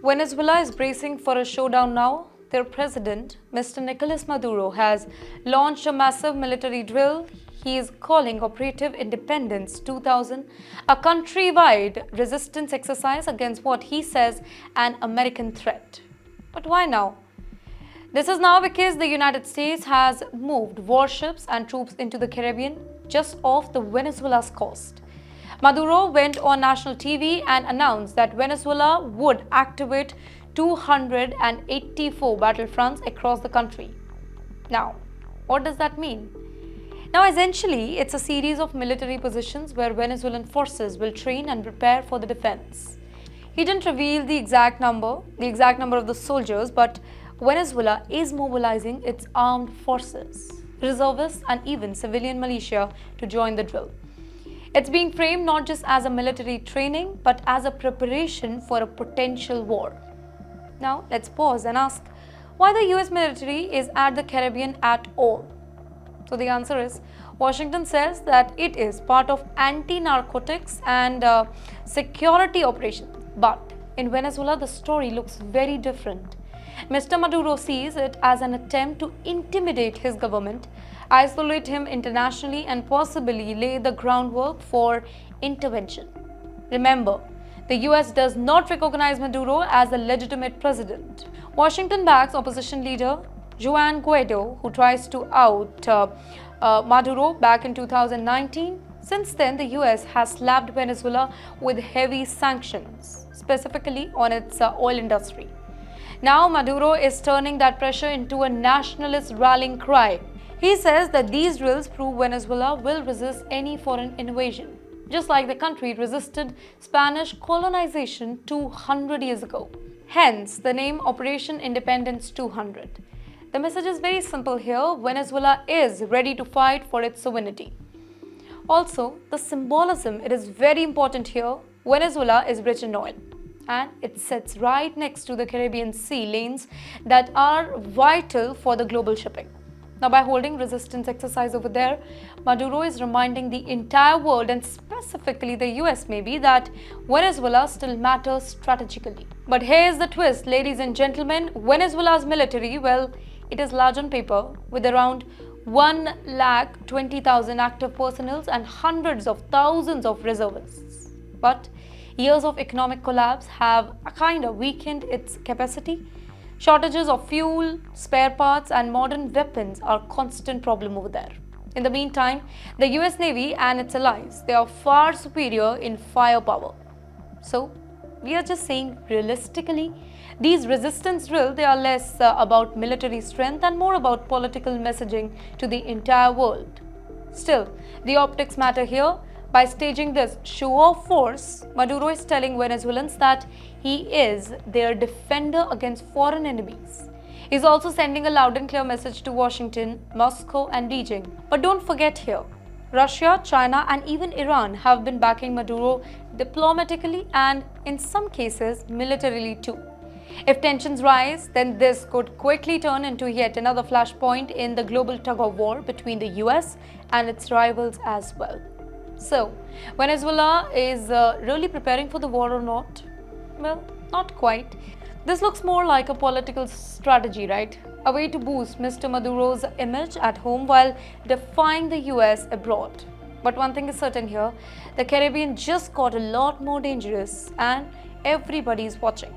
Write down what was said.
Venezuela is bracing for a showdown now. Their president, Mr. Nicolás Maduro, has launched a massive military drill he is calling Operative Independence 2000, a countrywide resistance exercise against what he says an American threat. But why now? This is now because the United States has moved warships and troops into the Caribbean just off the Venezuela's coast. Maduro went on national TV and announced that Venezuela would activate 284 battlefronts across the country. Now, what does that mean? Now, essentially, it's a series of military positions where Venezuelan forces will train and prepare for the defense. He didn't reveal the exact number of the soldiers, but Venezuela is mobilizing its armed forces, reservists, and even civilian militia to join the drill. It's being framed not just as a military training, but as a preparation for a potential war. Now, let's pause and ask why the US military is at the Caribbean at all. So the answer is, Washington says that it is part of anti-narcotics and security operations. But in Venezuela, the story looks very different. Mr. Maduro sees it as an attempt to intimidate his government, isolate him internationally, and possibly lay the groundwork for intervention. Remember, the US does not recognize Maduro as a legitimate president. Washington backs opposition leader Juan Guaido, who tries to out Maduro back in 2019. Since then, the US has slapped Venezuela with heavy sanctions, specifically on its oil industry. Now, Maduro is turning that pressure into a nationalist rallying cry. He says that these drills prove Venezuela will resist any foreign invasion, just like the country resisted Spanish colonization 200 years ago. Hence, the name Operation Independence 200. The message is very simple here. Venezuela is ready to fight for its sovereignty. Also, the symbolism, it is very important here. Venezuela is rich in oil, and it sits right next to the Caribbean Sea lanes that are vital for the global shipping. Now, by holding resistance exercise over there, Maduro is reminding the entire world, and specifically the US maybe, that Venezuela still matters strategically. But here's the twist, ladies and gentlemen. Venezuela's military, well, it is large on paper, with around 120,000 active personnel and hundreds of thousands of reservists. But years of economic collapse have kind of weakened its capacity. Shortages of fuel, spare parts, and modern weapons are a constant problem over there. In the meantime, the US Navy and its allies, they are far superior in firepower. So, we are just saying realistically, these resistance drills, they are less about military strength and more about political messaging to the entire world. Still, the optics matter here. By staging this show of force, Maduro is telling Venezuelans that he is their defender against foreign enemies. He's also sending a loud and clear message to Washington, Moscow, and Beijing. But don't forget here, Russia, China, and even Iran have been backing Maduro diplomatically and, in some cases, militarily too. If tensions rise, then this could quickly turn into yet another flashpoint in the global tug-of-war between the US and its rivals as well. So, Venezuela is really preparing for the war or not? Well, not quite. This looks more like a political strategy, right? A way to boost Mr. Maduro's image at home while defying the US abroad. But one thing is certain here, the Caribbean just got a lot more dangerous and everybody's watching.